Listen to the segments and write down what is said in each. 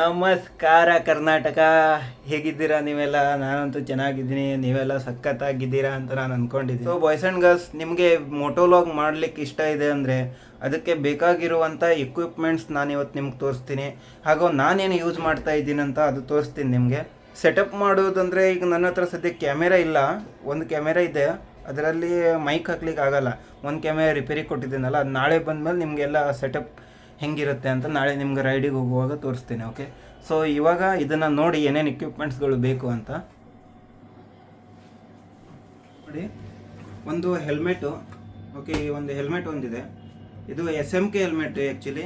ನಮಸ್ಕಾರ ಕರ್ನಾಟಕ, ಹೇಗಿದ್ದೀರಾ ನೀವೆಲ್ಲ? ನಾನಂತೂ ಚೆನ್ನಾಗಿದ್ದೀನಿ, ನೀವೆಲ್ಲ ಸಖತ್ತಾಗಿದ್ದೀರಾ ಅಂತ ನಾನು ಅಂದ್ಕೊಂಡಿದ್ದೀನಿ. ಸೊ ಬಾಯ್ಸ್ ಆ್ಯಂಡ್ ಗರ್ಲ್ಸ್, ನಿಮಗೆ ಮೋಟೋಲಾಗ್ ಮಾಡಲಿಕ್ಕೆ ಇಷ್ಟ ಇದೆ ಅಂದರೆ ಅದಕ್ಕೆ ಬೇಕಾಗಿರುವಂಥ ಎಕ್ವಿಪ್ಮೆಂಟ್ಸ್ ನಾನು ಇವತ್ತು ನಿಮ್ಗೆ ತೋರಿಸ್ತೀನಿ. ಹಾಗೂ ನಾನೇನು ಯೂಸ್ ಮಾಡ್ತಾ ಇದ್ದೀನಿ ಅಂತ ಅದು ತೋರಿಸ್ತೀನಿ ನಿಮಗೆ. ಸೆಟಪ್ ಮಾಡೋದಂದರೆ ಈಗ ನನ್ನ ಹತ್ರ ಸದ್ಯ ಕ್ಯಾಮೆರಾ ಇಲ್ಲ, ಒಂದು ಕ್ಯಾಮೆರಾ ಇದೆ, ಅದರಲ್ಲಿ ಮೈಕ್ ಹಾಕ್ಲಿಕ್ಕೆ ಆಗಲ್ಲ. ಒಂದು ಕ್ಯಾಮೆರಾ ರಿಪೇರಿ ಕೊಟ್ಟಿದ್ದೀನಲ್ಲ, ಅದು ನಾಳೆ ಬಂದಮೇಲೆ ನಿಮಗೆಲ್ಲ ಸೆಟಪ್ ಹೆಂಗಿರುತ್ತೆ ಅಂತ ನಾಳೆ ನಿಮ್ಗೆ ರೈಡಿಗೆ ಹೋಗುವಾಗ ತೋರಿಸ್ತೀನಿ. ಓಕೆ, ಸೊ ಇವಾಗ ಇದನ್ನು ನೋಡಿ ಏನೇನು ಎಕ್ವಿಪ್ಮೆಂಟ್ಸ್ಗಳು ಬೇಕು ಅಂತ ನೋಡಿ. ಒಂದು ಹೆಲ್ಮೆಟು, ಓಕೆ, ಈ ಒಂದು ಹೆಲ್ಮೆಟ್ ಒಂದಿದೆ. ಇದು SMK ಹೆಲ್ಮೆಟ್. ಆ್ಯಕ್ಚುಲಿ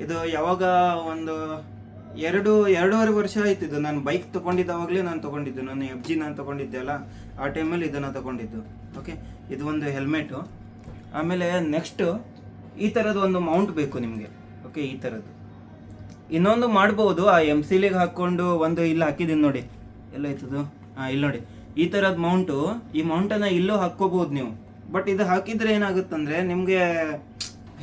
ಇದು ಯಾವಾಗ ಒಂದು ಎರಡೂವರೆ ವರ್ಷ ಆಯ್ತು. ಇದು ನಾನು ಬೈಕ್ ತೊಗೊಂಡಿದ್ದಾವಾಗಲೇ ನಾನು ತೊಗೊಂಡಿದ್ದು. ನಾನು FG ನಾನು ತೊಗೊಂಡಿದ್ದೆ ಅಲ್ಲ, ಆ ಟೈಮಲ್ಲಿ ಇದನ್ನು ತೊಗೊಂಡಿದ್ದು. ಓಕೆ, ಇದು ಒಂದು ಹೆಲ್ಮೆಟು. ಆಮೇಲೆ ನೆಕ್ಸ್ಟು ಈ ಥರದ್ದು ಒಂದು ಮೌಂಟ್ ಬೇಕು ನಿಮಗೆ. ಓಕೆ, ಈ ಥರದ್ದು ಇನ್ನೊಂದು ಮಾಡ್ಬೋದು. ಆ MCಲಿಗೆ ಹಾಕ್ಕೊಂಡು ಒಂದು ಇಲ್ಲಿ ಹಾಕಿದ್ದೀನಿ ನೋಡಿ, ಎಲ್ಲ ಆಯ್ತದು. ಇಲ್ಲಿ ನೋಡಿ, ಈ ಥರದ್ದು ಮೌಂಟು. ಈ ಮೌಂಟನ್ನು ಇಲ್ಲೂ ಹಾಕ್ಕೋಬೋದು ನೀವು. ಬಟ್ ಇದು ಹಾಕಿದರೆ ಏನಾಗುತ್ತಂದರೆ ನಿಮಗೆ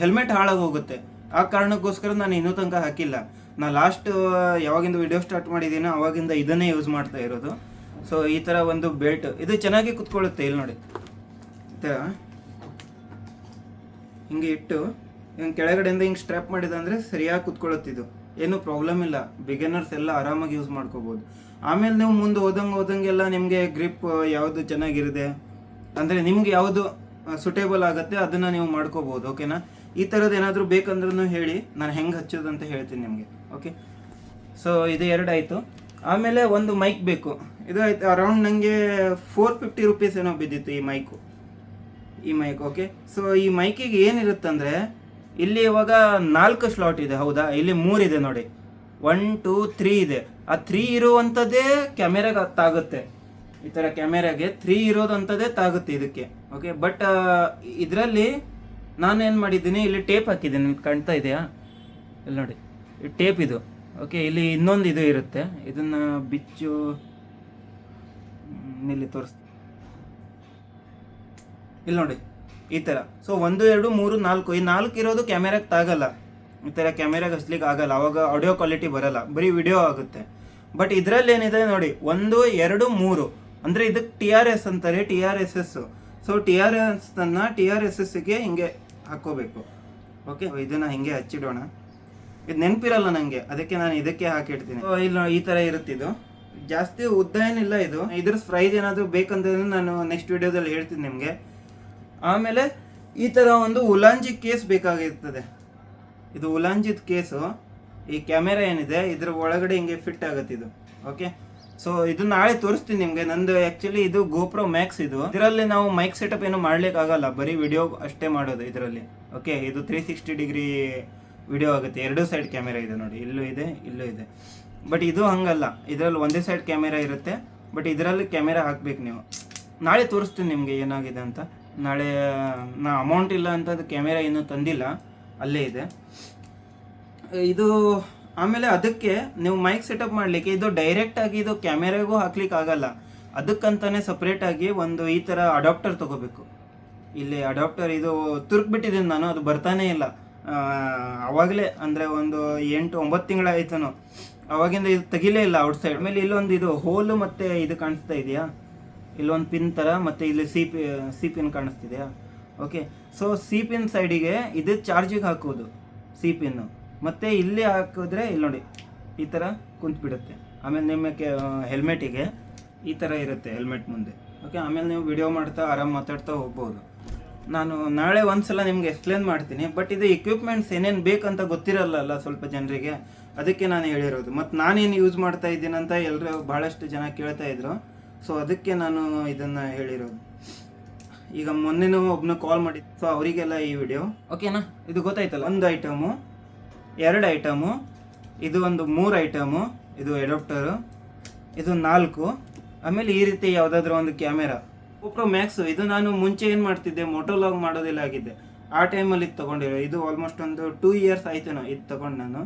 ಹೆಲ್ಮೆಟ್ ಹಾಳಾಗಿ ಹೋಗುತ್ತೆ. ಆ ಕಾರಣಕ್ಕೋಸ್ಕರ ನಾನು ಇನ್ನೂ ತನಕ ಹಾಕಿಲ್ಲ. ನಾನು ಲಾಸ್ಟ್ ಯಾವಾಗಿಂದ ವಿಡಿಯೋ ಸ್ಟಾರ್ಟ್ ಮಾಡಿದ್ದೀನೋ ಅವಾಗಿಂದ ಇದನ್ನೇ ಯೂಸ್ ಮಾಡ್ತಾ ಇರೋದು. ಸೊ ಈ ಥರ ಒಂದು ಬೆಲ್ಟ್, ಇದು ಚೆನ್ನಾಗಿ ಕುತ್ಕೊಳ್ಳುತ್ತೆ. ಇಲ್ಲಿ ನೋಡಿ, ಈ ಥರ ಹಿಂಗೆ ಇಟ್ಟು ಹಿಂಗೆ ಕೆಳಗಡೆಯಿಂದ ಹಿಂಗೆ ಸ್ಟ್ರ್ಯಾಪ್ ಮಾಡಿದಂದರೆ ಸರಿಯಾಗಿ ಕುತ್ಕೊಳ್ಳುತ್ತಿದ್ದು, ಏನೂ ಪ್ರಾಬ್ಲಮ್ ಇಲ್ಲ. ಬಿಗಿನರ್ಸ್ ಎಲ್ಲ ಆರಾಮಾಗಿ ಯೂಸ್ ಮಾಡ್ಕೋಬೋದು. ಆಮೇಲೆ ನೀವು ಮುಂದೆ ಹೋದಂಗೆಲ್ಲ ನಿಮಗೆ ಗ್ರಿಪ್ ಯಾವುದು ಚೆನ್ನಾಗಿರುತ್ತೆ ಅಂದರೆ ನಿಮ್ಗೆ ಯಾವುದು ಸುಟೇಬಲ್ ಆಗುತ್ತೆ ಅದನ್ನು ನೀವು ಮಾಡ್ಕೋಬೋದು. ಓಕೆನಾ? ಈ ಥರದ್ದು ಏನಾದರೂ ಬೇಕಂದ್ರೂ ಹೇಳಿ, ನಾನು ಹೆಂಗೆ ಹಚ್ಚೋದು ಅಂತ ಹೇಳ್ತೀನಿ ನಿಮಗೆ. ಓಕೆ, ಸೊ ಇದು ಎರಡು ಆಯಿತು. ಆಮೇಲೆ ಒಂದು ಮೈಕ್ ಬೇಕು. ಇದು ಆಯ್ತು, ಅರೌಂಡ್ ನನಗೆ 450 ರೂಪೀಸ್ ಏನೋ ಬಿದ್ದಿತ್ತು ಈ ಮೈಕ್. ಓಕೆ, ಸೊ ಈ ಮೈಕಿಗೆ ಏನಿರುತ್ತಂದರೆ ಇಲ್ಲಿ ಇವಾಗ 4 ಸ್ಲಾಟ್ ಇದೆ, ಹೌದಾ? ಇಲ್ಲಿ 3 ಇದೆ ನೋಡಿ, 1 2 3 ಇದೆ. ಆ 3 ಇರುವಂಥದ್ದೇ ಕ್ಯಾಮೆರಾಗೆ ತಾಗುತ್ತೆ. ಈ ಥರ ಕ್ಯಾಮೆರಾಗೆ 3 ಇರೋದಂಥದ್ದೇ ತಾಗುತ್ತೆ ಇದಕ್ಕೆ. ಓಕೆ, ಬಟ್ ಇದರಲ್ಲಿ ನಾನೇನು ಮಾಡಿದ್ದೀನಿ, ಇಲ್ಲಿ ಟೇಪ್ ಹಾಕಿದ್ದೀನಿ, ನಿಮ್ಗೆ ಕಾಣ್ತಾ ಇದೆಯಾ? ಇಲ್ಲಿ ನೋಡಿ, ಈ ಟೇಪ್ ಇದು. ಓಕೆ, ಇಲ್ಲಿ ಇನ್ನೊಂದು ಇದು ಇರುತ್ತೆ, ಇದನ್ನು ಬಿಚ್ಚು ಇಲ್ಲಿ ತೋರಿಸ್ತೀನಿ. ಇಲ್ಲಿ ನೋಡಿ, ಈ ಥರ. ಸೊ 1 2 3 4, ಈ 4 ಇರೋದು ಕ್ಯಾಮೆರಾಗೆ ತಾಗಲ್ಲ. ಈ ಥರ ಕ್ಯಾಮೆರಾಗೆ ಹಚ್ಲಿಕ್ಕೆ ಆಗಲ್ಲ, ಅವಾಗ ಆಡಿಯೋ ಕ್ವಾಲಿಟಿ ಬರಲ್ಲ, ಬರೀ ವಿಡಿಯೋ ಆಗುತ್ತೆ. ಬಟ್ ಇದರಲ್ಲಿ ಏನಿದೆ ನೋಡಿ, 1 2 3 ಅಂದರೆ ಇದಕ್ಕೆ TRS ಅಂತಾರೆ, TRSS. ಸೊ TRSSಗೆ ಹಿಂಗೆ ಹಾಕ್ಕೋಬೇಕು. ಓಕೆ, ಇದನ್ನು ಹಿಂಗೆ ಹಚ್ಚಿಡೋಣ. ಇದು ನೆನಪಿರಲ್ಲ ನನಗೆ, ಅದಕ್ಕೆ ನಾನು ಇದಕ್ಕೆ ಹಾಕಿಡ್ತೀನಿ. ಸೊ ಇಲ್ಲಿ ಈ ಥರ ಇರುತ್ತಿದ್ದು, ಜಾಸ್ತಿ ಉದ್ದ ಏನಿಲ್ಲ ಇದು. ಇದ್ರ ಪ್ರೈಸ್ ಏನಾದರೂ ಬೇಕಂತಂದ್ರೆ ನಾನು ನೆಕ್ಸ್ಟ್ ವಿಡಿಯೋದಲ್ಲಿ ಹೇಳ್ತೀನಿ ನಿಮಗೆ. ಆಮೇಲೆ ಈ ಥರ ಒಂದು ಉಲಾಂಜಿ ಕೇಸ್ ಬೇಕಾಗಿರ್ತದೆ. ಇದು ಉಲಾಂಜಿದ ಕೇಸು, ಈ ಕ್ಯಾಮೆರಾ ಏನಿದೆ ಇದ್ರ ಒಳಗಡೆ ಹಿಂಗೆ ಫಿಟ್ ಆಗುತ್ತೆ ಇದು. ಓಕೆ, ಸೊ ಇದು ನಾಳೆ ತೋರಿಸ್ತೀನಿ ನಿಮಗೆ. ನಂದು ಆ್ಯಕ್ಚುಲಿ ಇದು GoPro Max. ಇದರಲ್ಲಿ ನಾವು ಮೈಕ್ ಸೆಟಪ್ ಏನು ಮಾಡ್ಲಿಕ್ಕೆ ಆಗಲ್ಲ, ಬರೀ ವಿಡಿಯೋ ಅಷ್ಟೇ ಮಾಡೋದು ಇದರಲ್ಲಿ. ಓಕೆ, ಇದು 360 ಡಿಗ್ರಿ ವಿಡಿಯೋ ಆಗುತ್ತೆ. 2 ಸೈಡ್ ಕ್ಯಾಮೆರಾ ಇದೆ ನೋಡಿ, ಇಲ್ಲೂ ಇದೆ ಇಲ್ಲೂ ಇದೆ. ಬಟ್ ಇದು ಹಂಗಲ್ಲ, ಇದರಲ್ಲಿ ಒಂದೇ ಸೈಡ್ ಕ್ಯಾಮೆರಾ ಇರುತ್ತೆ. ಬಟ್ ಇದರಲ್ಲಿ ಕ್ಯಾಮೆರಾ ಹಾಕ್ಬೇಕು ನೀವು. ನಾಳೆ ತೋರಿಸ್ತೀನಿ ನಿಮಗೆ ಏನಾಗಿದೆ ಅಂತ. ನಾಳೆ ನಾ ಅಮೌಂಟ್ ಇಲ್ಲ ಅಂತ ಅದು ಕ್ಯಾಮೆರಾ ಇನ್ನೂ ತಂದಿಲ್ಲ, ಅಲ್ಲೇ ಇದೆ ಇದು. ಆಮೇಲೆ ಅದಕ್ಕೆ ನೀವು ಮೈಕ್ ಸೆಟಪ್ ಮಾಡಲಿಕ್ಕೆ ಇದು ಡೈರೆಕ್ಟಾಗಿ ಇದು ಕ್ಯಾಮೆರಾಗೂ ಹಾಕ್ಲಿಕ್ಕೆ ಆಗಲ್ಲ. ಅದಕ್ಕಂತಾನೆ ಸಪ್ರೇಟಾಗಿ ಒಂದು ಈ ಥರ ಅಡಾಪ್ಟರ್ ತೊಗೋಬೇಕು. ಇಲ್ಲಿ ಅಡಾಪ್ಟರ್ ಇದು ತುರ್ಕ್ಬಿಟ್ಟಿದ್ದೀನಿ ನಾನು, ಅದು ಬರ್ತಾನೇ ಇಲ್ಲ. ಆವಾಗಲೇ ಅಂದರೆ ಒಂದು 8-9 ತಿಂಗಳಾಯ್ತನೋ, ಅವಾಗಿಂದ ಇದು ತೆಗಿಲೇ ಇಲ್ಲ ಔಟ್ಸೈಡ್. ಆಮೇಲೆ ಇಲ್ಲೊಂದು ಇದು ಹೋಲು ಮತ್ತು ಇದು ಕಾಣಿಸ್ತಾ ಇದೆಯಾ, ಇಲ್ಲೊಂದು ಪಿನ್ ಥರ, ಮತ್ತು ಇಲ್ಲಿ ಸಿ ಪಿನ್ ಕಾಣಿಸ್ತಿದೆಯಾ? ಓಕೆ, ಸೊ ಸಿ ಪಿನ್ ಸೈಡಿಗೆ ಇದು ಚಾರ್ಜಿಗೆ ಹಾಕೋದು ಸಿ ಪಿನ್ನು, ಮತ್ತು ಇಲ್ಲಿ ಹಾಕಿದ್ರೆ ಇಲ್ಲಿ ನೋಡಿ ಈ ಥರ ಕುಂತ್ಬಿಡುತ್ತೆ. ಆಮೇಲೆ ನಿಮಗೆ ಹೆಲ್ಮೆಟಿಗೆ ಈ ಥರ ಇರುತ್ತೆ ಹೆಲ್ಮೆಟ್ ಮುಂದೆ. ಓಕೆ, ಆಮೇಲೆ ನೀವು ವಿಡಿಯೋ ಮಾಡ್ತಾ ಆರಾಮ್ ಮಾತಾಡ್ತಾ ಹೋಗ್ಬೋದು. ನಾನು ನಾಳೆ ಒಂದ್ಸಲ ನಿಮ್ಗೆ ಎಕ್ಸ್ಪ್ಲೇನ್ ಮಾಡ್ತೀನಿ. ಬಟ್ ಇದು ಎಕ್ವಿಪ್ಮೆಂಟ್ಸ್ ಏನೇನು ಬೇಕಂತ ಗೊತ್ತಿರಲ್ಲ ಸ್ವಲ್ಪ ಜನರಿಗೆ, ಅದಕ್ಕೆ ನಾನು ಹೇಳಿರೋದು. ಮತ್ತು ನಾನೇನು ಯೂಸ್ ಮಾಡ್ತಾ ಇದ್ದೀನಂತ ಎಲ್ಲರೂ ಭಾಳಷ್ಟು ಜನ ಕೇಳ್ತಾ ಇದ್ರು. ಸೊ ಅದಕ್ಕೆ ನಾನು ಇದನ್ನು ಹೇಳಿರೋದು. ಈಗ ಮೊನ್ನೆನೂ ಒಬ್ಬನ ಕಾಲ್ ಮಾಡಿ, ಸೊ ಅವರಿಗೆಲ್ಲ ಈ ವಿಡಿಯೋ. ಓಕೆನಾ? ಇದು ಗೊತ್ತಾಯ್ತಲ್ಲ, 1 ಐಟಮು, 2 ಐಟಮು, ಇದು ಒಂದು 3 ಐಟಮು, ಇದು ಅಡಾಪ್ಟರು, ಇದು 4. ಆಮೇಲೆ ಈ ರೀತಿ ಯಾವುದಾದ್ರೂ ಒಂದು ಕ್ಯಾಮೆರಾ GoPro Max. ಇದು ನಾನು ಮುಂಚೆ ಏನು ಮಾಡ್ತಿದ್ದೆ, ಮೋಟೋಲಾಗ್ ಮಾಡೋದಿಲ್ಲ ಆಗಿದ್ದೆ, ಆ ಟೈಮಲ್ಲಿ ಇದು ತೊಗೊಂಡಿರೋ. ಇದು ಆಲ್ಮೋಸ್ಟ್ ಒಂದು 2 ಇಯರ್ಸ್ ಆಯ್ತೇನೋ ಇದು ತೊಗೊಂಡು ನಾನು.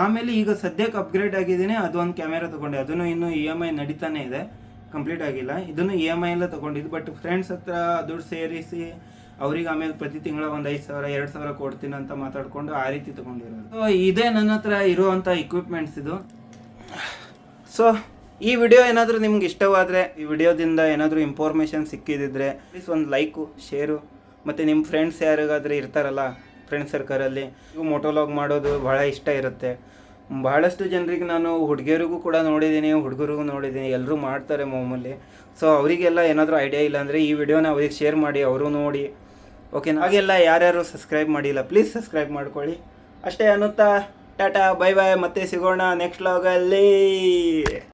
ಆಮೇಲೆ ಈಗ ಸದ್ಯಕ್ಕೆ ಅಪ್ಗ್ರೇಡ್ ಆಗಿದ್ದೀನಿ, ಅದೊಂದು ಕ್ಯಾಮೆರಾ ತೊಗೊಂಡೆ. ಅದನ್ನು ಇನ್ನೂ EMI ನಡೀತಾನೆ ಇದೆ, ಕಂಪ್ಲೀಟ್ ಆಗಿಲ್ಲ. ಇದನ್ನು EMI ಎಲ್ಲ ತೊಗೊಂಡಿದ್ದು. ಬಟ್ ಫ್ರೆಂಡ್ಸ್ ಹತ್ರ ದುಡ್ಡು ಸೇರಿಸಿ ಅವ್ರಿಗೆ ಆಮೇಲೆ ಪ್ರತಿ ತಿಂಗಳ ಒಂದು 5,000 2,000 ಕೊಡ್ತೀನಿ ಅಂತ ಮಾತಾಡ್ಕೊಂಡು ಆ ರೀತಿ ತೊಗೊಂಡಿರೋದು. ಸೊ ಇದೇ ನನ್ನ ಹತ್ರ ಇರುವಂಥ ಇಕ್ವಿಪ್ಮೆಂಟ್ಸ್ ಇದು. ಸೊ ಈ ವಿಡಿಯೋ ಏನಾದರೂ ನಿಮ್ಗೆ ಇಷ್ಟವಾದರೆ, ಈ ವಿಡಿಯೋದಿಂದ ಏನಾದರೂ ಇನ್ಫಾರ್ಮೇಷನ್ ಸಿಕ್ಕಿದಿದ್ರೆ ಪ್ಲೀಸ್ ಒಂದು ಲೈಕು, ಶೇರು, ಮತ್ತು ನಿಮ್ಮ ಫ್ರೆಂಡ್ಸ್ ಯಾರಿಗಾದರೂ ಇರ್ತಾರಲ್ಲ ಫ್ರೆಂಡ್ಸ್ ಸರ್ಕಲಲ್ಲಿ, ಇವು ಮೋಟೋಲಾಗ್ ಮಾಡೋದು ಭಾಳ ಇಷ್ಟ ಇರುತ್ತೆ. ಬಹಳಷ್ಟು ಜನರಿಗೆ ನಾನು ಹುಡುಗಿಯರಿಗೂ ಕೂಡ ನೋಡಿದ್ದೀನಿ, ಹುಡುಗರಿಗೂ ನೋಡಿದ್ದೀನಿ, ಎಲ್ಲರೂ ಮಾಡ್ತಾರೆ ಮಾಮೂಲಿ. ಸೊ ಅವರಿಗೆಲ್ಲ ಏನಾದರೂ ಐಡಿಯಾ ಇಲ್ಲ ಅಂದರೆ ಈ ವಿಡಿಯೋನ ಅವ್ರಿಗೆ ಶೇರ್ ಮಾಡಿ, ಅವರು ನೋಡಿ. ಓಕೆನಾ? ಹಾಗೆಲ್ಲ ಯಾರ್ಯಾರು ಸಬ್ಸ್ಕ್ರೈಬ್ ಮಾಡಿಲ್ಲ ಪ್ಲೀಸ್ ಸಬ್ಸ್ಕ್ರೈಬ್ ಮಾಡ್ಕೊಳ್ಳಿ. ಅಷ್ಟೇ ಅನ್ನುತ್ತಾ ಟಾಟಾ ಬೈ ಬಾಯ್, ಮತ್ತೆ ಸಿಗೋಣ ನೆಕ್ಸ್ಟ್ ವ್ಲಾಗಲ್ಲಿ.